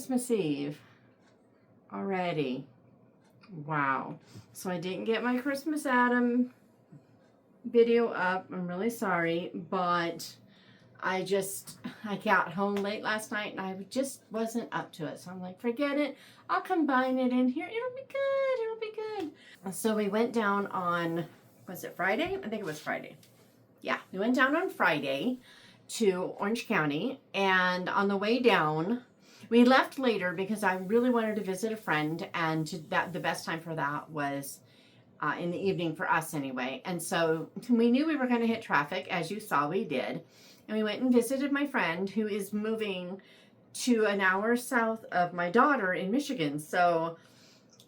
Christmas Eve already. Wow. So I didn't get my Christmas Adam video up. I'm really sorry, but I got home late last night and I just wasn't up to it. So I'm like, forget it. I'll combine it in here. It'll be good. It'll be good. So we went down on, was it Friday? I think it was Friday. Yeah, we went down on Friday to Orange County, and on the way down, we left later because I really wanted to visit a friend, and the best time for that was in the evening for us anyway. And so we knew we were going to hit traffic, as you saw we did, and we went and visited my friend who is moving to an hour south of my daughter in Michigan. So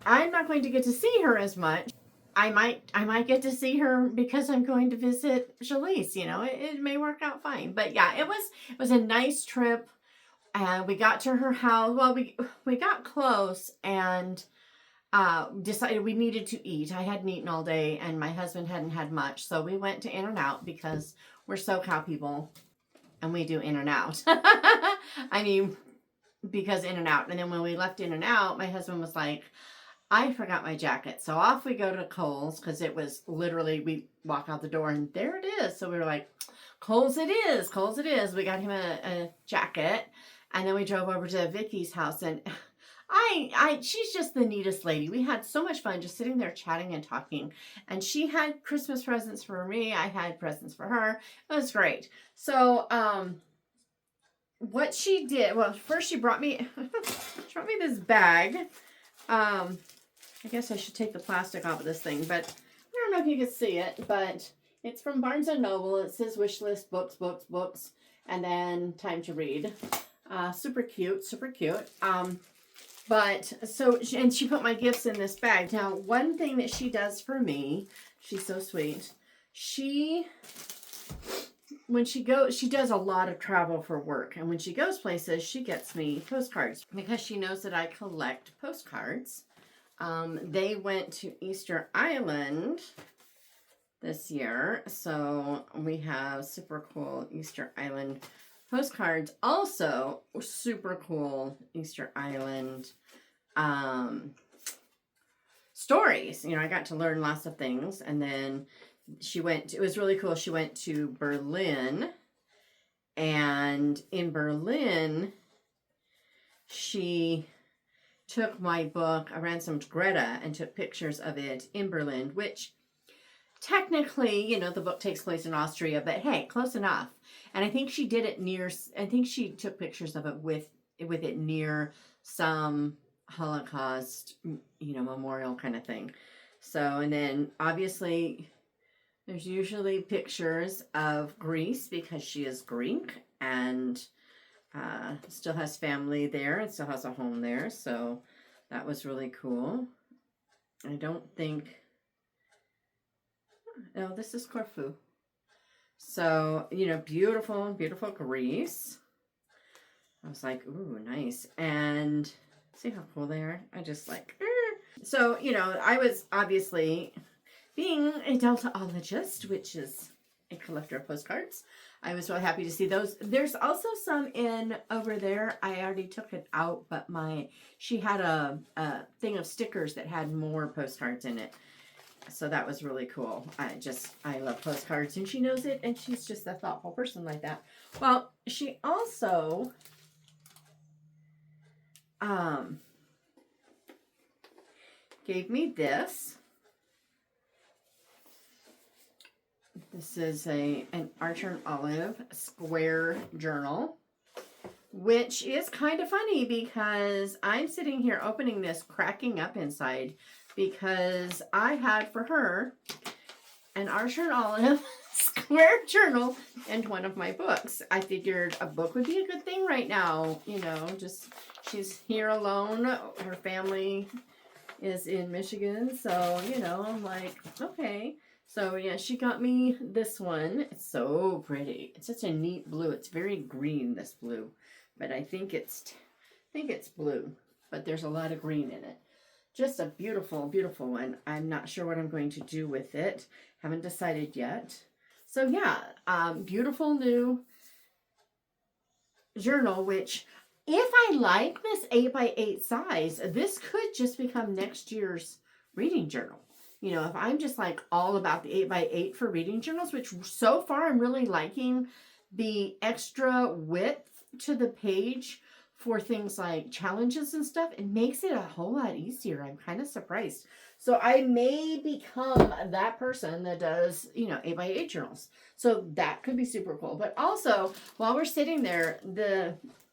I'm not going to get to see her as much. I might get to see her because I'm going to visit Jalise. You know, it may work out fine. But yeah, it was a nice trip. We got to her house. Well, we got close and decided we needed to eat. I hadn't eaten all day, and my husband hadn't had much, so we went to In-N-Out because we're SoCal people, and we do In-N-Out. I mean, because In-N-Out. And then when we left In-N-Out, my husband was like, I forgot my jacket. So off we go to Kohl's, because it was literally, we walk out the door and there it is. So we were like, Kohl's it is, Kohl's it is. We got him a jacket, and then we drove over to Vicky's house, and she's just the neatest lady. We had so much fun just sitting there chatting and talking, and she had Christmas presents for me. I had presents for her. It was great. So, what she did, well, first she brought me, this bag. I guess I should take the plastic off of this thing, but I don't know if you can see it, but it's from Barnes & Noble. It says wish list, books, books, books, and then time to read. Super cute, super cute. But so, and she put my gifts in this bag. Now, one thing that she does for me, she's so sweet. When she goes, she does a lot of travel for work. And when she goes places, she gets me postcards because she knows that I collect postcards. They went to Easter Island this year. So we have super cool Easter Island postcards. Also, super cool Easter Island stories. You know, I got to learn lots of things. And then it was really cool. She went to Berlin. And in Berlin, she took my book, I ransomed Greta, and took pictures of it in Berlin, which technically, you know, the book takes place in Austria, but hey, close enough. And I think she did it I think she took pictures of it with it near some Holocaust, you know, memorial kind of thing. So, and then obviously there's usually pictures of Greece because she is Greek and still has family there and still has a home there. So that was really cool. I don't think, no, this is Corfu. So, you know, beautiful, beautiful Greece. I was like, ooh, nice. And see how cool they are? I just like, So, you know, I was obviously, being a Deltaologist, which is a collector of postcards, I was really happy to see those. There's also some in over there. I already took it out, but she had a thing of stickers that had more postcards in it. So that was really cool. I love postcards, and she knows it, and she's just a thoughtful person like that. Well, she also gave me this. This is an Archer and Olive square journal, which is kind of funny because I'm sitting here opening this, cracking up inside, because I had for her an Archer and Olive square journal and one of my books. I figured a book would be a good thing right now. You know, just she's here alone. Her family is in Michigan. So, you know, I'm like, okay. So, yeah, she got me this one. It's so pretty. It's such a neat blue. It's very green, this blue. But I think it's blue. But there's a lot of green in it. Just a beautiful, beautiful one. I'm not sure what I'm going to do with it. Haven't decided yet. So, yeah, beautiful new journal, which if I like this 8x8 size, this could just become next year's reading journal. You know, if I'm just like all about the 8x8 for reading journals, which so far I'm really liking the extra width to the page for things like challenges and stuff. It makes it a whole lot easier. I'm kind of surprised. So I may become that person that does, you know, 8x8 journals. So that could be super cool. But also, while we're sitting there,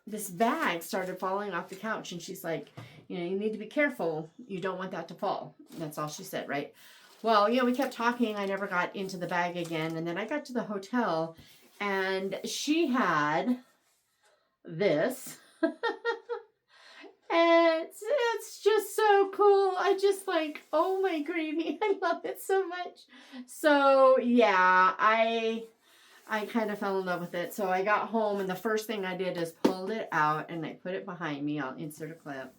this bag started falling off the couch, and she's like, you know, you need to be careful. You don't want that to fall. That's all she said, right? Well, you know, we kept talking. I never got into the bag again. And then I got to the hotel, and she had this. And it's just so cool. I just like, oh my gravy. I love it so much. So yeah, I kind of fell in love with it. So I got home, and the first thing I did is pulled it out and I put it behind me. I'll insert a clip.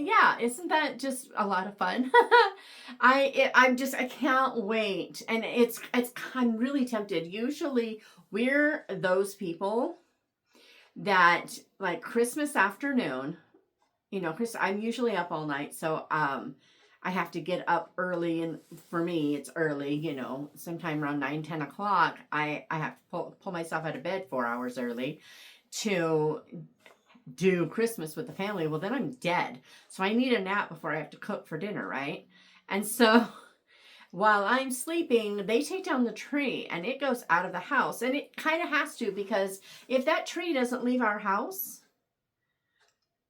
Yeah, isn't that just a lot of fun? I can't wait. And I'm really tempted. Usually we're those people that like Christmas afternoon, you know, I'm usually up all night. So, I have to get up early, and for me, it's early, you know, sometime around 9, 10 o'clock. I have to pull myself out of bed 4 hours early to do Christmas with the family. Well, then I'm dead. So I need a nap before I have to cook for dinner, right? And so while I'm sleeping, they take down the tree and it goes out of the house. And it kind of has to, because if that tree doesn't leave our house,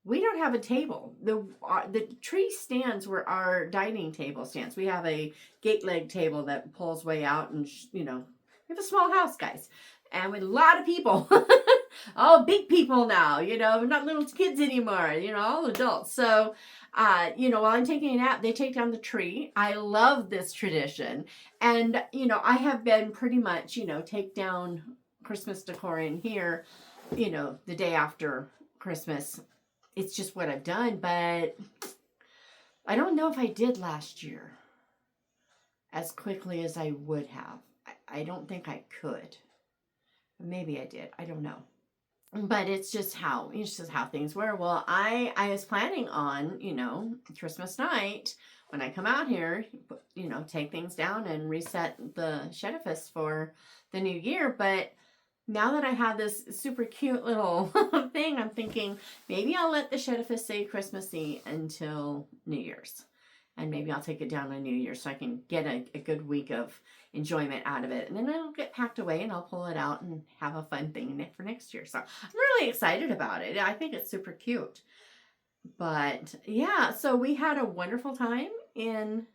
we don't have a table. The tree stands where our dining table stands. We have a gate leg table that pulls way out, and you know, we have a small house, guys, and with a lot of people. All big people now, you know, not little kids anymore, you know, all adults. So, you know, while I'm taking a nap, they take down the tree. I love this tradition. And, you know, I have been pretty much, you know, take down Christmas decor in here, you know, the day after Christmas. It's just what I've done, but I don't know if I did last year as quickly as I would have. I don't think I could. Maybe I did. I don't know. But it's just how things were. Well, I was planning on, you know, Christmas night when I come out here, you know, take things down and reset the edifice for the new year. But now that I have this super cute little thing, I'm thinking maybe I'll let the edifice say Christmassy until New Year's. And maybe I'll take it down on New Year's so I can get a good week of enjoyment out of it. And then it'll get packed away and I'll pull it out and have a fun thing for next year. So I'm really excited about it. I think it's super cute. But yeah, so we had a wonderful time in,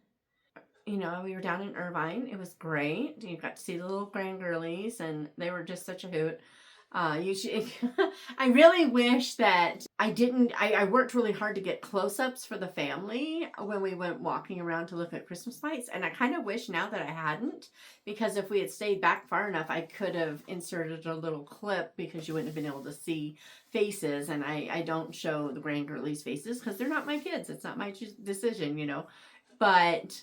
you know, we were down in Irvine. It was great. You got to see the little grandgirlies, and they were just such a hoot. I really wish that I worked really hard to get close-ups for the family when we went walking around to look at Christmas lights. And I kind of wish now that I hadn't, because if we had stayed back far enough, I could have inserted a little clip, because you wouldn't have been able to see faces. And I don't show the grandgirlies' faces because they're not my kids. It's not my decision, you know, but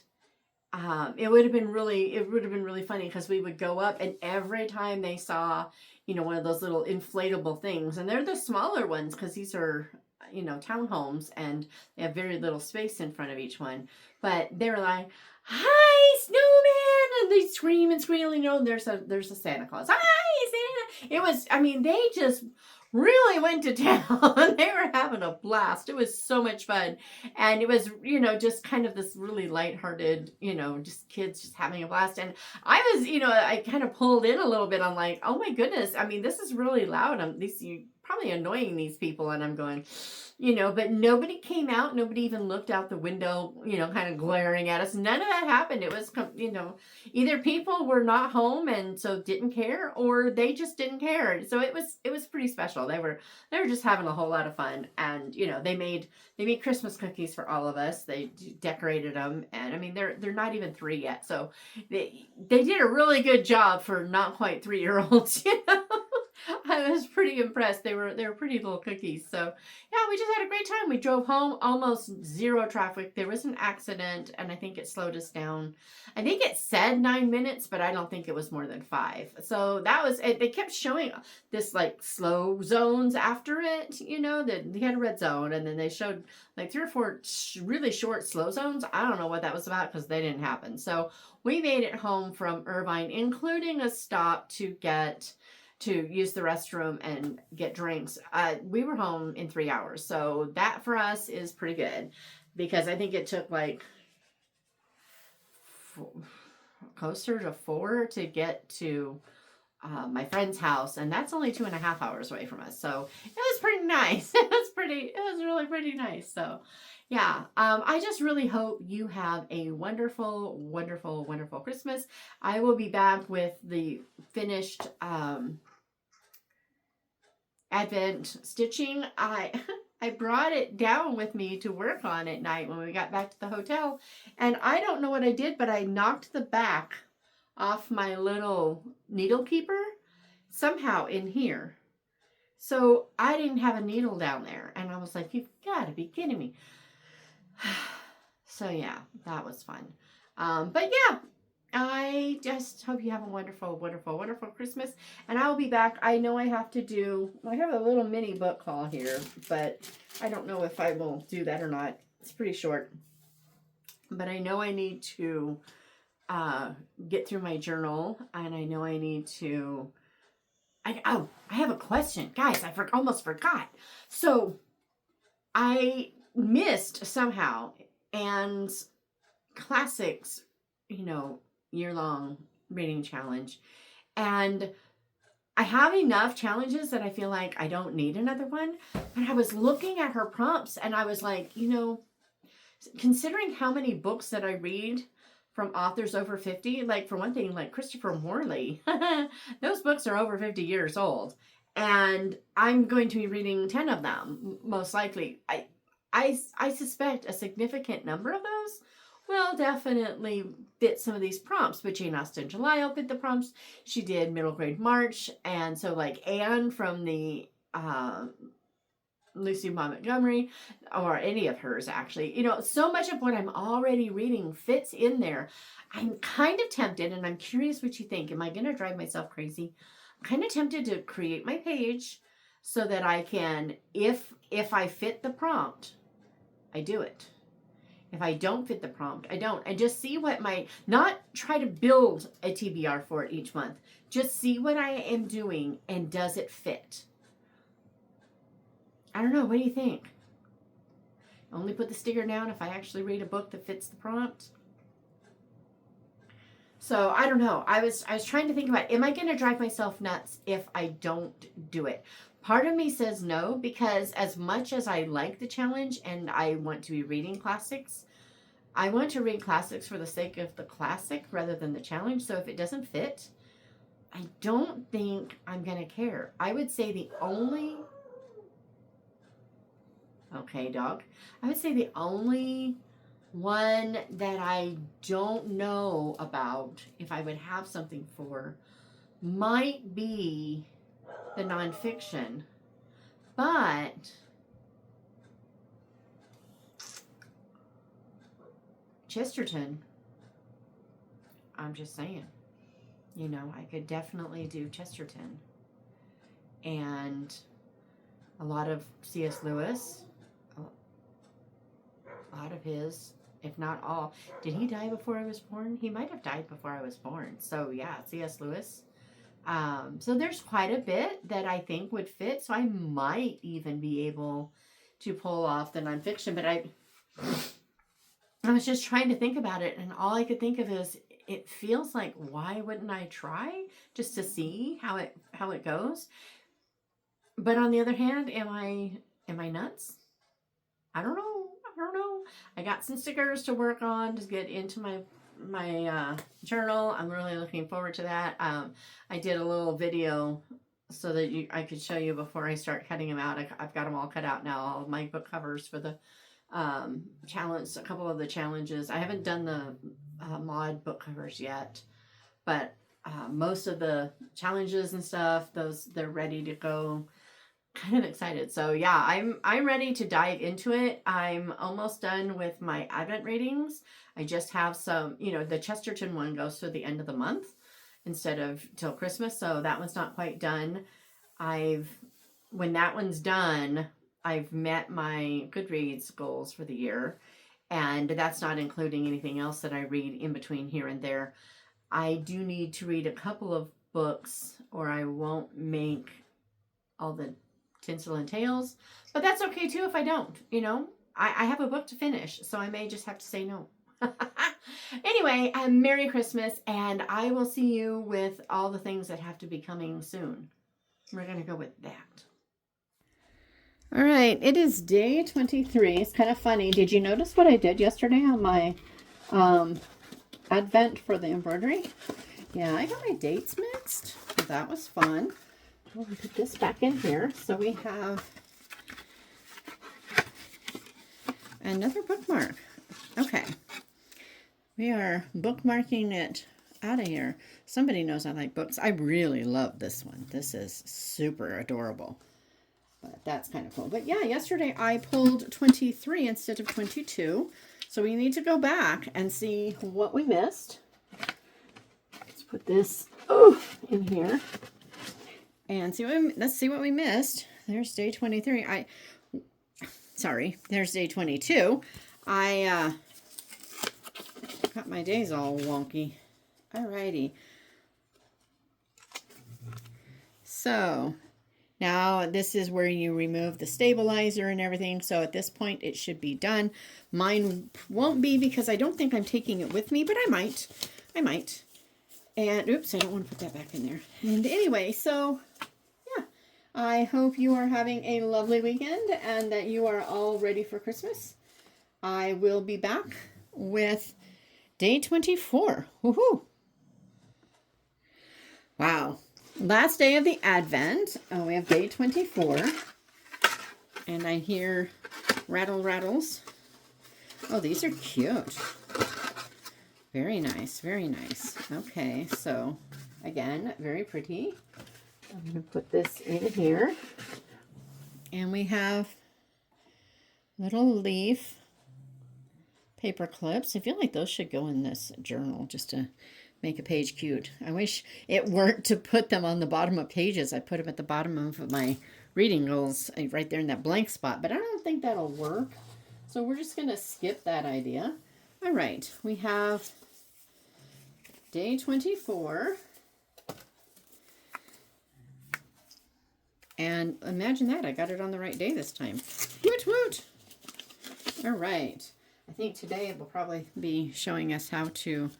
it would have been really funny, because we would go up, and every time they saw, you know, one of those little inflatable things, and they're the smaller ones because these are, you know, townhomes, and they have very little space in front of each one, but they were like, "Hi, snowman!" and they scream and squeal, you know, and there's a Santa Claus. "Hi, Santa!" It was, I mean, they just really went to town. They were having a blast. It was so much fun. And it was, you know, just kind of this really lighthearted, you know, just kids just having a blast. And I was, you know, I kind of pulled in a little bit. I'm like, oh my goodness. I mean, this is really loud. You probably annoying these people. And I'm going, you know, but nobody came out. Nobody even looked out the window, you know, kind of glaring at us. None of that happened. It was, you know, either people were not home and so didn't care, or they just didn't care. So it was pretty special. They were just having a whole lot of fun. And, you know, they made Christmas cookies for all of us. They decorated them. And I mean, they're not even 3 yet. So they did a really good job for not quite 3-year-olds, you know. I was pretty impressed. They were pretty little cookies. So yeah, we just had a great time. We drove home, almost zero traffic. There was an accident, and I think it slowed us down. I think it said 9 minutes, but I don't think it was more than 5. So that was it. They kept showing this like slow zones after it. You know that they had a red zone, and then they showed like 3 or 4 really short slow zones. I don't know what that was about because they didn't happen. So we made it home from Irvine, including a stop to use the restroom and get drinks. We were home in 3 hours. So that for us is pretty good because I think it took like closer to 4 to get to my friend's house. And that's only 2.5 hours away from us. So it was pretty nice. It was really pretty nice. So yeah, I just really hope you have a wonderful, wonderful, wonderful Christmas. I will be back with the finished Advent stitching. I brought it down with me to work on at night when we got back to the hotel. And I don't know what I did, but I knocked the back off my little needle keeper somehow in here. So I didn't have a needle down there. And I was like, you've got to be kidding me. So yeah, that was fun. But yeah, I just hope you have a wonderful, wonderful, wonderful Christmas. And I'll be back. I know I have a little mini book haul here, but I don't know if I will do that or not. It's pretty short. But I know I need to get through my journal, and I know I need to... I have a question. Guys, I almost forgot. So, I missed somehow Anne's classics, year-long reading challenge. And I have enough challenges that I feel like I don't need another one. But I was looking at her prompts and I was like, considering how many books that I read from authors over 50, like for one thing, like Christopher Morley, those books are over 50 years old. And I'm going to be reading 10 of them, most likely. I suspect a significant number of those will definitely fit some of these prompts. But Jane Austen July will fit the prompts. She did middle grade March. And so like Anne from the Lucy Montgomery, or any of hers actually. So much of what I'm already reading fits in there. I'm kind of tempted, and I'm curious what you think. Am I going to drive myself crazy? I'm kind of tempted to create my page so that I can, if I fit the prompt, I do it. If I don't fit the prompt, I don't. And just see not try to build a TBR for it each month. Just see what I am doing and does it fit? I don't know. What do you think? Only put the sticker down if I actually read a book that fits the prompt. So I don't know. I was trying to think about, am I going to drive myself nuts if I don't do it? Part of me says no, because as much as I like the challenge and I want to be reading classics, I want to read classics for the sake of the classic rather than the challenge. So if it doesn't fit, I don't think I'm going to care. I would say the only... Okay, dog. I would say the only one that I don't know about, if I would have something for, might be the nonfiction. But Chesterton, I'm just saying, I could definitely do Chesterton. And a lot of C.S. Lewis, a lot of his, if not all. Did he die before I was born? He might have died before I was born. So yeah, C.S. Lewis. So there's quite a bit that I think would fit. So I might even be able to pull off the nonfiction. But I was just trying to think about it, and all I could think of is, it feels like, why wouldn't I try just to see how it goes? But on the other hand, am I nuts? I don't know. I got some stickers to work on to get into my journal. I'm really looking forward to that. I did a little video so that I could show you before I start cutting them out. I've got them all cut out now, all of my book covers for the challenge, a couple of the challenges. I haven't done the mod book covers yet, but most of the challenges and stuff, they're ready to go. Kind of excited. So yeah, I'm ready to dive into it. I'm almost done with my Advent readings. I just have some, the Chesterton one goes through the end of the month instead of till Christmas, so that one's not quite done. When that one's done, I've met my Goodreads goals for the year, and that's not including anything else that I read in between here and there. I do need to read a couple of books or I won't make all the Tinsel and Tales, but that's okay too if I don't, I have a book to finish, so I may just have to say no. Anyway, Merry Christmas, and I will see you with all the things that have to be coming soon. We're going to go with that. All right, it is day 23. It's kind of funny. Did you notice what I did yesterday on my Advent for the embroidery? Yeah, I got my dates mixed. That was fun. We'll put this back in here. So we have another bookmark. Okay. We are bookmarking it out of here. Somebody knows I like books. I really love this one. This is super adorable. But that's kind of cool. But yeah, yesterday I pulled 23 instead of 22. So we need to go back and see what we missed. Let's put this in here. And let's see what we missed. There's day 23. There's day 22. I got my days all wonky. Alrighty. So now this is where you remove the stabilizer and everything. So at this point it should be done. Mine won't be because I don't think I'm taking it with me, but I might. And oops, I don't want to put that back in there. And anyway, so yeah, I hope you are having a lovely weekend and that you are all ready for Christmas. I will be back with day 24. Woohoo! Wow. Last day of the Advent. Oh, we have day 24. And I hear rattles. Oh, these are cute. Very nice, very nice. Okay, so again, very pretty. I'm going to put this in here. And we have little leaf paper clips. I feel like those should go in this journal just to make a page cute. I wish it weren't to put them on the bottom of pages. I put them at the bottom of my reading goals, right there in that blank spot, but I don't think that'll work. So we're just going to skip that idea. All right, we have day 24. And imagine that, I got it on the right day this time. Woot woot! All right, I think today it will probably be showing us how to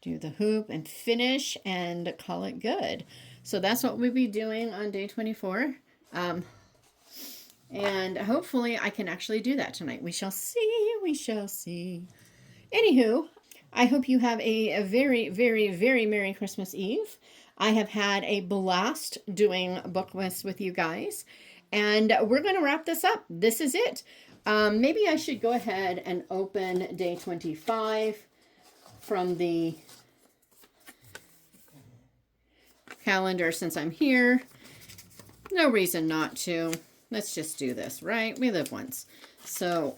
do the hoop and finish and call it good. So that's what we'll be doing on day 24. And hopefully I can actually do that tonight. We shall see. We shall see. Anywho, I hope you have a very, very, very Merry Christmas Eve. I have had a blast doing Bookmas with you guys. And we're going to wrap this up. This is it. Maybe I should go ahead and open day 25 from the calendar since I'm here. No reason not to. Let's just do this, right? We live once. So,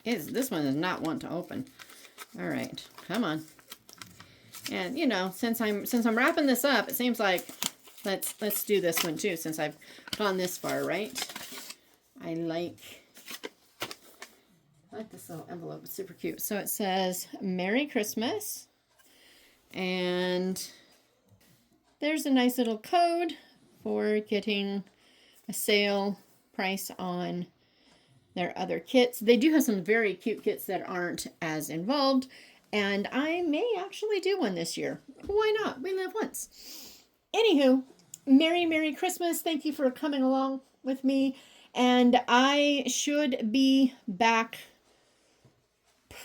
this one does not want to open. All right, come on. And since I'm wrapping this up, it seems like let's do this one too, since I've gone this far, right? I like this little envelope. It's super cute. So it says Merry Christmas, and there's a nice little code for getting a sale price on their other kits. They do have some very cute kits that aren't as involved, and I may actually do one this year. Why not? We live once. Anywho, Merry Christmas. Thank you for coming along with me, and I should be back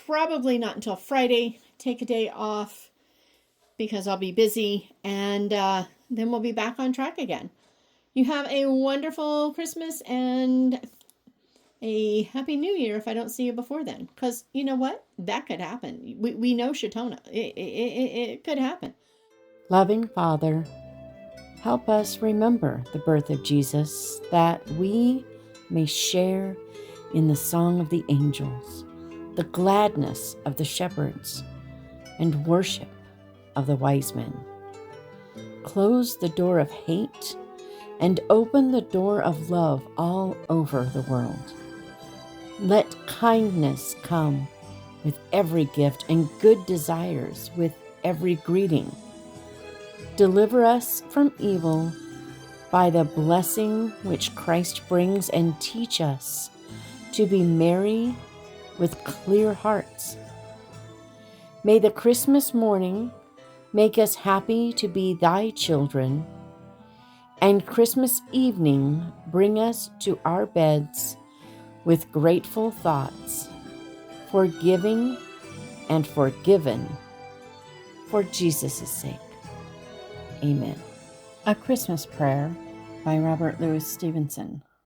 probably not until Friday. Take a day off because I'll be busy, and then we'll be back on track again. You have a wonderful Christmas, and a Happy New Year if I don't see you before then. Because you know what? That could happen. We know Shatona. It could happen. Loving Father, help us remember the birth of Jesus, that we may share in the song of the angels, the gladness of the shepherds, and worship of the wise men. Close the door of hate and open the door of love all over the world. Let kindness come with every gift and good desires with every greeting. Deliver us from evil by the blessing which Christ brings, and teach us to be merry with clear hearts. May the Christmas morning make us happy to be thy children, and Christmas evening bring us to our beds with grateful thoughts, forgiving and forgiven for Jesus' sake. Amen. A Christmas Prayer by Robert Louis Stevenson.